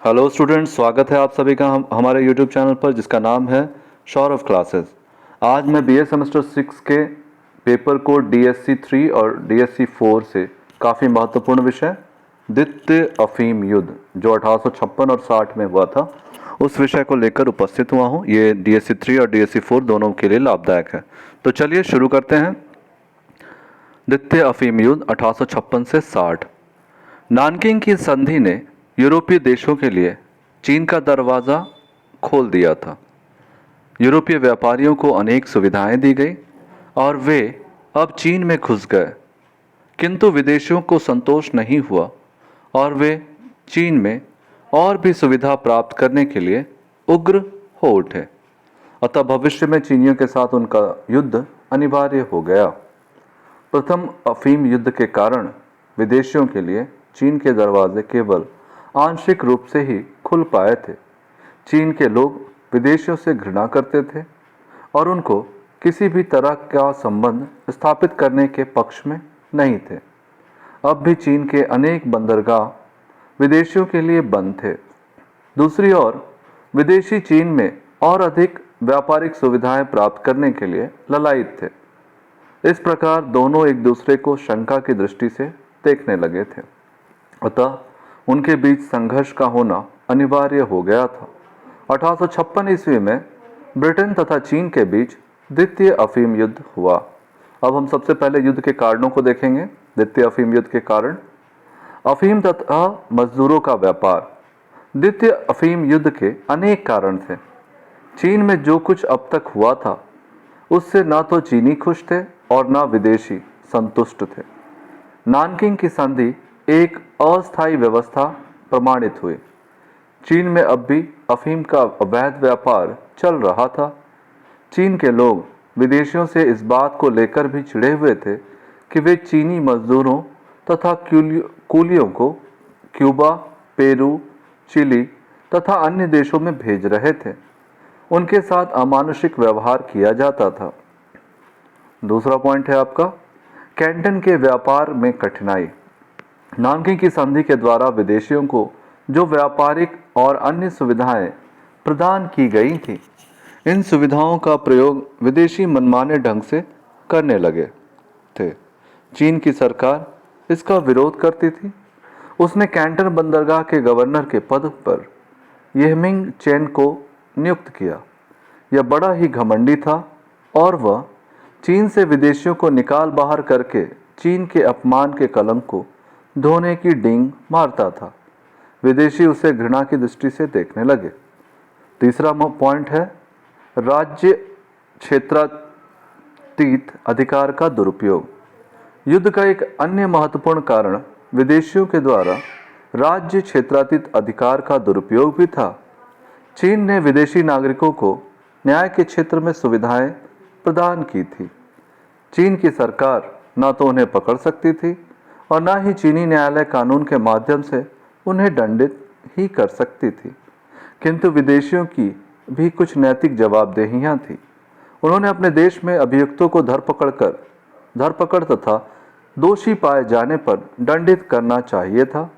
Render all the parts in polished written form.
Hello students, स्वागत है आप सभी का हमारे यूट्यूब चैनल पर जिसका नाम है सौरभ क्लासेस। आज मैं बीए सेमेस्टर 6 के पेपर कोड डीएससी 3 और डीएससी 4 से काफ़ी महत्वपूर्ण विषय द्वितीय अफीम युद्ध जो 1856 और 60 में हुआ था, उस विषय को लेकर उपस्थित हुआ हूँ। ये डीएससी 3 और डीएससी 4 दोनों के लिए लाभदायक है। तो चलिए शुरू करते हैं। द्वितीय अफीम युद्ध 1856 से 60। नानकिंग की संधि ने यूरोपीय देशों के लिए चीन का दरवाज़ा खोल दिया था। यूरोपीय व्यापारियों को अनेक सुविधाएं दी गई और वे अब चीन में घुस गए, किंतु विदेशियों को संतोष नहीं हुआ और वे चीन में और भी सुविधा प्राप्त करने के लिए उग्र हो उठे। अतः भविष्य में चीनियों के साथ उनका युद्ध अनिवार्य हो गया। प्रथम अफीम युद्ध के कारण विदेशियों के लिए चीन के दरवाजे केवल आंशिक रूप से ही खुल पाए थे। चीन के लोग विदेशियों से घृणा करते थे और उनको किसी भी तरह का संबंध स्थापित करने के पक्ष में नहीं थे। अब भी चीन के अनेक बंदरगाह विदेशियों के लिए बंद थे। दूसरी ओर विदेशी चीन में और अधिक व्यापारिक सुविधाएं प्राप्त करने के लिए ललायित थे। इस प्रकार दोनों एक दूसरे को शंका की दृष्टि से देखने लगे थे। अतः उनके बीच संघर्ष का होना अनिवार्य हो गया था। 1856 ईस्वी में ब्रिटेन तथा चीन के बीच द्वितीय अफीम युद्ध हुआ। अब हम सबसे पहले युद्ध के कारणों को देखेंगे। द्वितीय अफीम युद्ध के कारण: अफीम तथा मजदूरों का व्यापार। द्वितीय अफीम युद्ध के अनेक कारण थे। चीन में जो कुछ अब तक हुआ था उससे ना तो चीनी खुश थे और ना विदेशी संतुष्ट थे। नानकिंग की संधि एक अस्थायी व्यवस्था प्रमाणित हुई। चीन में अब भी अफीम का अवैध व्यापार चल रहा था। चीन के लोग विदेशियों से इस बात को लेकर भी चिढ़े हुए थे कि वे चीनी मजदूरों तथा कूलियों को क्यूबा, पेरू, चिली तथा अन्य देशों में भेज रहे थे। उनके साथ अमानुषिक व्यवहार किया जाता था। दूसरा पॉइंट है आपका कैंटन के व्यापार में कठिनाई। नानकिंग की संधि के द्वारा विदेशियों को जो व्यापारिक और अन्य सुविधाएं प्रदान की गई थी, इन सुविधाओं का प्रयोग विदेशी मनमाने ढंग से करने लगे थे। चीन की सरकार इसका विरोध करती थी। उसने कैंटन बंदरगाह के गवर्नर के पद पर येहमिंग चेन को नियुक्त किया। यह बड़ा ही घमंडी था और वह चीन से विदेशियों को निकाल बाहर करके चीन के अपमान के कलंक को धोने की डींग मारता था। विदेशी उसे घृणा की दृष्टि से देखने लगे। तीसरा पॉइंट है राज्य क्षेत्रातीत अधिकार का दुरुपयोग। युद्ध का एक अन्य महत्वपूर्ण कारण विदेशियों के द्वारा राज्य क्षेत्रातीत अधिकार का दुरुपयोग भी था। चीन ने विदेशी नागरिकों को न्याय के क्षेत्र में सुविधाएं प्रदान की थी। चीन की सरकार न तो उन्हें पकड़ सकती थी और न ही चीनी न्यायालय कानून के माध्यम से उन्हें दंडित ही कर सकती थी, किंतु विदेशियों की भी कुछ नैतिक जवाबदेहियां थी। उन्होंने अपने देश में अभियुक्तों को धरपकड़ तथा दोषी पाए जाने पर दंडित करना चाहिए था,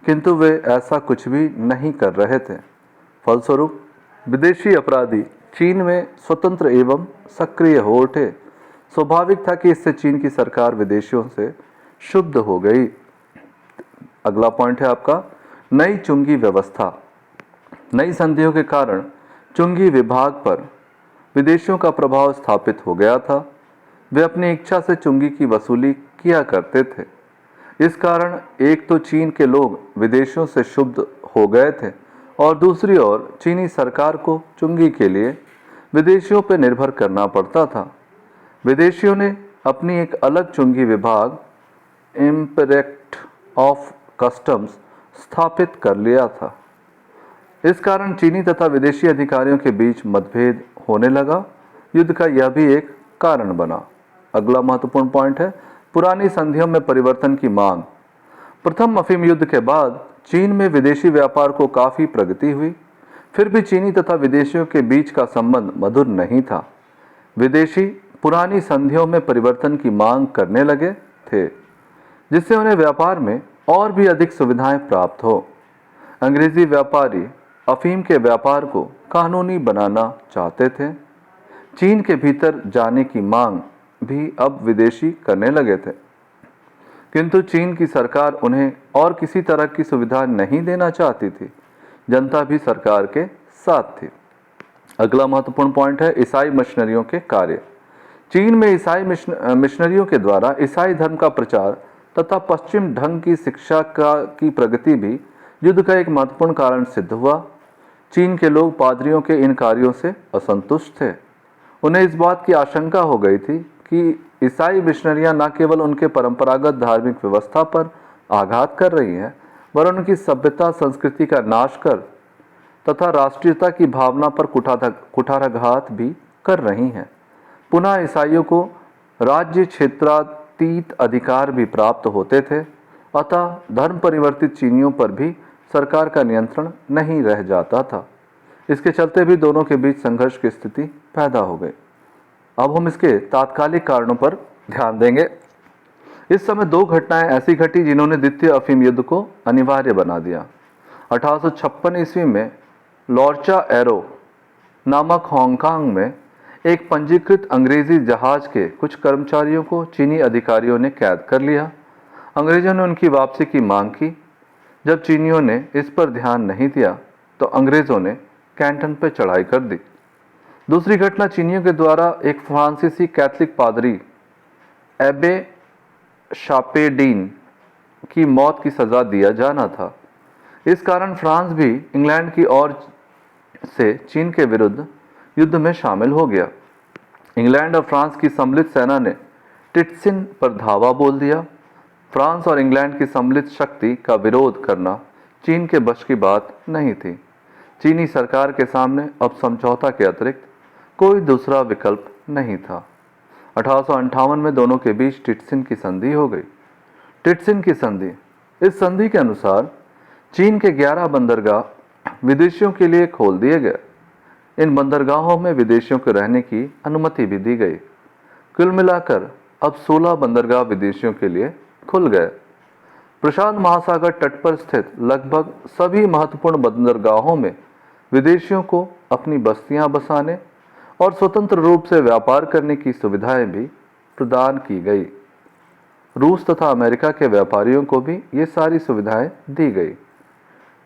किंतु वे ऐसा कुछ भी नहीं कर रहे थे। फलस्वरूप विदेशी अपराधी चीन में स्वतंत्र एवं सक्रिय हो उठे। स्वाभाविक था कि इससे चीन की सरकार विदेशियों से शुद्ध हो गई। अगला पॉइंट है आपका नई चुंगी व्यवस्था। नई संधियों के कारण चुंगी विभाग पर विदेशियों का प्रभाव स्थापित हो गया था। वे अपनी इच्छा से चुंगी की वसूली किया करते थे। इस कारण एक तो चीन के लोग विदेशियों से शुद्ध हो गए थे और दूसरी ओर चीनी सरकार को चुंगी के लिए विदेशियों पर निर्भर करना पड़ता था। विदेशियों ने अपनी एक अलग चुंगी विभाग इंस्पेक्टर ऑफ कस्टम्स स्थापित कर लिया था। इस कारण चीनी तथा विदेशी अधिकारियों के बीच मतभेद होने लगा। युद्ध का यह भी एक कारण बना। अगला महत्वपूर्ण पॉइंट है पुरानी संधियों में परिवर्तन की मांग। प्रथम अफीम युद्ध के बाद चीन में विदेशी व्यापार को काफी प्रगति हुई। फिर भी चीनी तथा विदेशियों के बीच का संबंध मधुर नहीं था। विदेशी पुरानी संधियों में परिवर्तन की मांग करने लगे थे, जिससे उन्हें व्यापार में और भी अधिक सुविधाएं प्राप्त हो। अंग्रेजी व्यापारी अफीम के व्यापार को कानूनी बनाना चाहते थे। चीन के भीतर जाने की मांग भी अब विदेशी करने लगे थे, किंतु चीन की सरकार उन्हें और किसी तरह की सुविधा नहीं देना चाहती थी। जनता भी सरकार के साथ थी। अगला महत्वपूर्ण पॉइंट है ईसाई मिशनरियों के कार्य। चीन में ईसाई मिशनरियों के द्वारा ईसाई धर्म का प्रचार तथा पश्चिम ढंग की शिक्षा की प्रगति भी युद्ध का एक महत्वपूर्ण कारण सिद्ध हुआ। चीन के लोग पादरियों के इन कार्यों से असंतुष्ट थे। उन्हें इस बात की आशंका हो गई थी कि ईसाई मिशनरियां न केवल उनके परंपरागत धार्मिक व्यवस्था पर आघात कर रही हैं, वरन उनकी सभ्यता संस्कृति का नाश कर तथा राष्ट्रीयता की भावना पर कुठाराघात भी कर रही हैं। पुनः ईसाइयों को राज्य क्षेत्रातीत अधिकार भी प्राप्त होते थे, अतः धर्म परिवर्तित चीनियों पर भी सरकार का नियंत्रण नहीं रह जाता था। इसके चलते भी दोनों के बीच संघर्ष की स्थिति पैदा हो गई। अब हम इसके तात्कालिक कारणों पर ध्यान देंगे। इस समय दो घटनाएं ऐसी घटी जिन्होंने द्वितीय अफीम युद्ध को अनिवार्य बना दिया। 1856 ईस्वी में लॉर्चा एरो नामक हांगकांग में एक पंजीकृत अंग्रेजी जहाज के कुछ कर्मचारियों को चीनी अधिकारियों ने कैद कर लिया। अंग्रेजों ने उनकी वापसी की मांग की। जब चीनियों ने इस पर ध्यान नहीं दिया तो अंग्रेजों ने कैंटन पर चढ़ाई कर दी। दूसरी घटना चीनियों के द्वारा एक फ्रांसीसी कैथलिक पादरी एबे शापेडीन की मौत की सजा दिया जाना था। इस कारण फ्रांस भी इंग्लैंड की ओर से चीन के विरुद्ध युद्ध में शामिल हो गया। इंग्लैंड और फ्रांस की सम्मिलित सेना ने टिटसिन पर धावा बोल दिया। फ्रांस और इंग्लैंड की सम्मिलित शक्ति का विरोध करना चीन के बस की बात नहीं थी। चीनी सरकार के सामने अब समझौता के अतिरिक्त कोई दूसरा विकल्प नहीं था। 1858 में दोनों के बीच टिटसिन की संधि हो गई। टिटसिन की संधि, इस संधि के अनुसार चीन के 11 बंदरगाह विदेशियों के लिए खोल दिए गए। इन बंदरगाहों में विदेशियों को रहने की अनुमति भी दी गई। कुल मिलाकर अब 16 बंदरगाह विदेशियों के लिए खुल गए। प्रशांत महासागर तट पर स्थित लगभग सभी महत्वपूर्ण बंदरगाहों में विदेशियों को अपनी बस्तियां बसाने और स्वतंत्र रूप से व्यापार करने की सुविधाएं भी प्रदान की गई। रूस तथा अमेरिका के व्यापारियों को भी ये सारी सुविधाएं दी गई।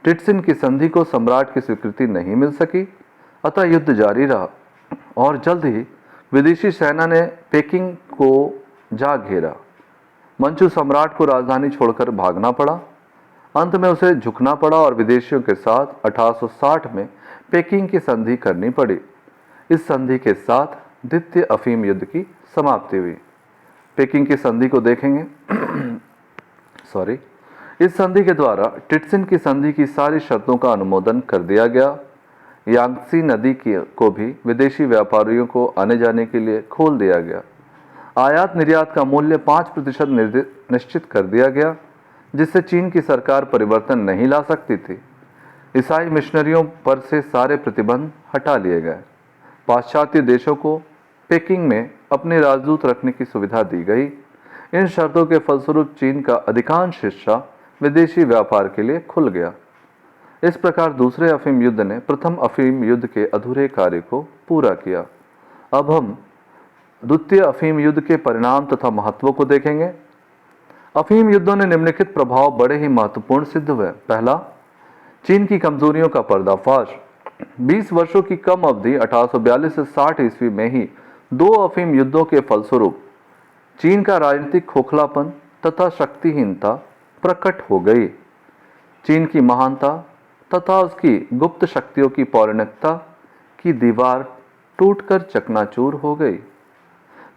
टिटसिन की संधि को सम्राट की स्वीकृति नहीं मिल सकी, अतः युद्ध जारी रहा और जल्द ही विदेशी सेना ने पेकिंग को जा घेरा। मंचू सम्राट को राजधानी छोड़कर भागना पड़ा। अंत में उसे झुकना पड़ा और विदेशियों के साथ 1860 में पेकिंग की संधि करनी पड़ी। इस संधि के साथ द्वितीय अफीम युद्ध की समाप्ति हुई। पेकिंग की संधि को देखेंगे। इस संधि के द्वारा टिटसिन की संधि की सारी शर्तों का अनुमोदन कर दिया गया। यांगत्से नदी को भी विदेशी व्यापारियों को आने जाने के लिए खोल दिया गया। आयात निर्यात का मूल्य 5% निश्चित कर दिया गया, जिससे चीन की सरकार परिवर्तन नहीं ला सकती थी। ईसाई मिशनरियों पर से सारे प्रतिबंध हटा लिए गए। पाश्चात्य देशों को पेकिंग में अपने राजदूत रखने की सुविधा दी गई। इन शर्तों के फलस्वरूप चीन का अधिकांश हिस्सा विदेशी व्यापार के लिए खुल गया। इस प्रकार दूसरे अफीम युद्ध ने प्रथम अफीम युद्ध के अधूरे कार्य को पूरा किया। अब हम द्वितीय अफीम युद्ध के परिणाम तथा महत्व को देखेंगे। अफीम युद्धों ने निम्नलिखित प्रभाव बड़े ही महत्वपूर्ण सिद्ध हुए। पहला, चीन की कमजोरियों का पर्दाफाश। 20 वर्षों की कम अवधि 1842 से 60 ईस्वी में ही 2 अफीम युद्धों के फलस्वरूप चीन का राजनीतिक खोखलापन तथा शक्तिहीनता प्रकट हो गई। चीन की महानता तथा उसकी गुप्त शक्तियों की पौराणिकता की दीवार टूटकर चकनाचूर हो गई।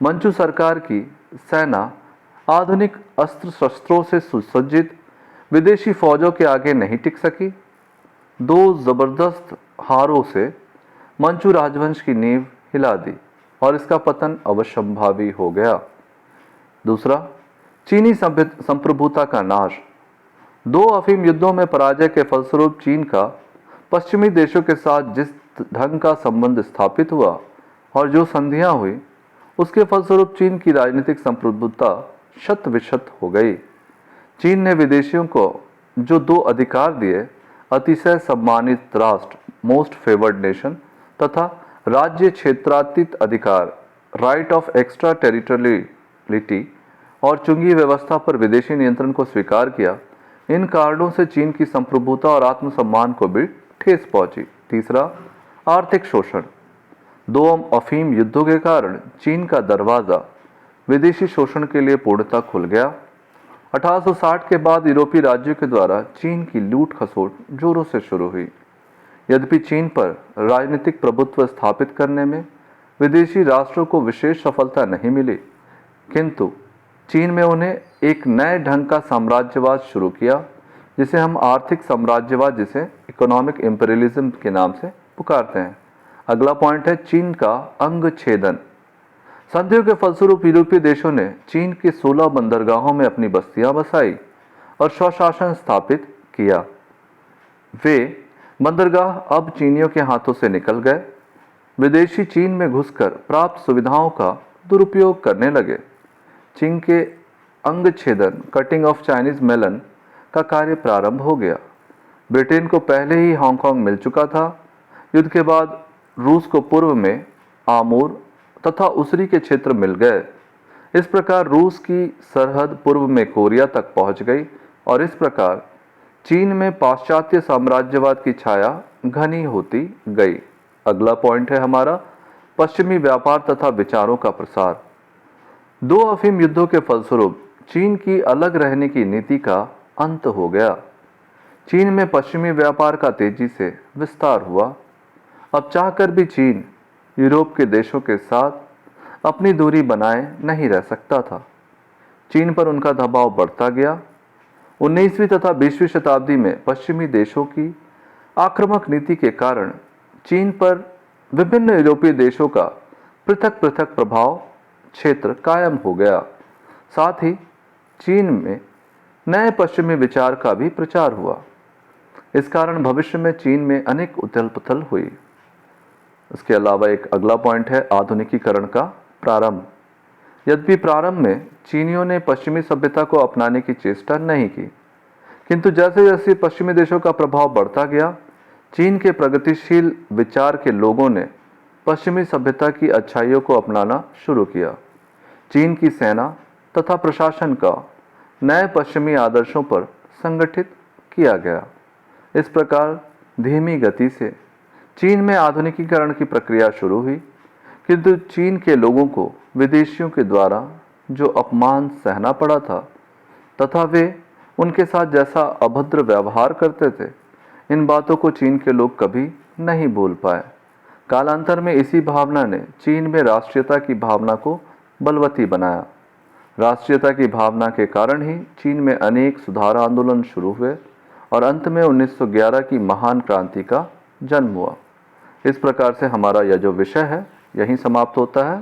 मंचू सरकार की सेना आधुनिक अस्त्र शस्त्रों से सुसज्जित विदेशी फौजों के आगे नहीं टिक सकी। 2 जबरदस्त हारों से मंचू राजवंश की नींव हिला दी और इसका पतन अवश्यंभावी हो गया। दूसरा, चीनी संप्रभुता का नाश। 2 अफीम युद्धों में पराजय के फलस्वरूप चीन का पश्चिमी देशों के साथ जिस ढंग का संबंध स्थापित हुआ और जो संधियां हुई, उसके फलस्वरूप चीन की राजनीतिक संप्रभुता शत विशत हो गई। चीन ने विदेशियों को जो 2 अधिकार दिए, अतिशय सम्मानित राष्ट्र मोस्ट फेवर्ड नेशन तथा राज्य क्षेत्रातीत अधिकार राइट ऑफ एक्स्ट्रा टेरिटोरियलिटी और चुंगी व्यवस्था पर विदेशी नियंत्रण को स्वीकार किया। इन कारणों से चीन की संप्रभुता और आत्मसम्मान को भी ठेस पहुंची। तीसरा, आर्थिक शोषण। दो अफीम युद्धों के कारण चीन का दरवाजा विदेशी शोषण के लिए पूर्णतः खुल गया। 1860 के बाद यूरोपीय राज्यों के द्वारा चीन की लूट खसोट जोरों से शुरू हुई। यद्यपि चीन पर राजनीतिक प्रभुत्व स्थापित करने में विदेशी राष्ट्रों को विशेष सफलता नहीं मिली, किंतु चीन में उन्हें एक नए ढंग का साम्राज्यवाद शुरू किया, जिसे हम आर्थिक साम्राज्यवाद, जिसे इकोनॉमिक इंपीरियलिज्म के नाम से पुकारते हैं। अगला पॉइंट है चीन का अंग छेदन। संधियों के फलस्वरूप यूरोपीय देशों ने चीन के 16 बंदरगाहों में अपनी बस्तियां बसाई और स्वशासन स्थापित किया। वे बंदरगाह अब चीनियों के हाथों से निकल गए। विदेशी चीन में घुसकर प्राप्त सुविधाओं का दुरुपयोग करने लगे। चीन के अंग छेदन, कटिंग ऑफ चाइनीज मेलन का कार्य प्रारंभ हो गया। ब्रिटेन को पहले ही हांगकांग मिल चुका था। युद्ध के बाद रूस को पूर्व में आमूर तथा उसरी के क्षेत्र मिल गए। इस प्रकार रूस की सरहद पूर्व में कोरिया तक पहुंच गई और इस प्रकार चीन में पाश्चात्य साम्राज्यवाद की छाया घनी होती गई। अगला पॉइंट है हमारा पश्चिमी व्यापार तथा विचारों का प्रसार। दो अफीम युद्धों के फलस्वरूप चीन की अलग रहने की नीति का अंत हो गया। चीन में पश्चिमी व्यापार का तेजी से विस्तार हुआ। अब चाहकर भी चीन यूरोप के देशों के साथ अपनी दूरी बनाए नहीं रह सकता था। चीन पर उनका दबाव बढ़ता गया। 19वीं तथा 20वीं शताब्दी में पश्चिमी देशों की आक्रामक नीति के कारण चीन पर विभिन्न यूरोपीय देशों का पृथक पृथक प्रभाव क्षेत्र कायम हो गया। साथ ही चीन में नए पश्चिमी विचार का भी प्रचार हुआ। इस कारण भविष्य में चीन में अनेक उथल पुथल हुई। इसके अलावा एक अगला पॉइंट है आधुनिकीकरण का प्रारंभ। यद्यपि प्रारंभ में चीनियों ने पश्चिमी सभ्यता को अपनाने की चेष्टा नहीं की, किंतु जैसे जैसे पश्चिमी देशों का प्रभाव बढ़ता गया, चीन के प्रगतिशील विचार के लोगों ने पश्चिमी सभ्यता की अच्छाइयों को अपनाना शुरू किया। चीन की सेना तथा प्रशासन का नए पश्चिमी आदर्शों पर संगठित किया गया। इस प्रकार धीमी गति से चीन में आधुनिकीकरण की प्रक्रिया शुरू हुई, किंतु चीन के लोगों को विदेशियों के द्वारा जो अपमान सहना पड़ा था तथा वे उनके साथ जैसा अभद्र व्यवहार करते थे, इन बातों को चीन के लोग कभी नहीं भूल पाए। कालांतर में इसी भावना ने चीन में राष्ट्रीयता की भावना को बलवती बनाया। राष्ट्रीयता की भावना के कारण ही चीन में अनेक सुधार आंदोलन शुरू हुए और अंत में 1911 की महान क्रांति का जन्म हुआ। इस प्रकार से हमारा यह जो विषय है यहीं समाप्त होता है।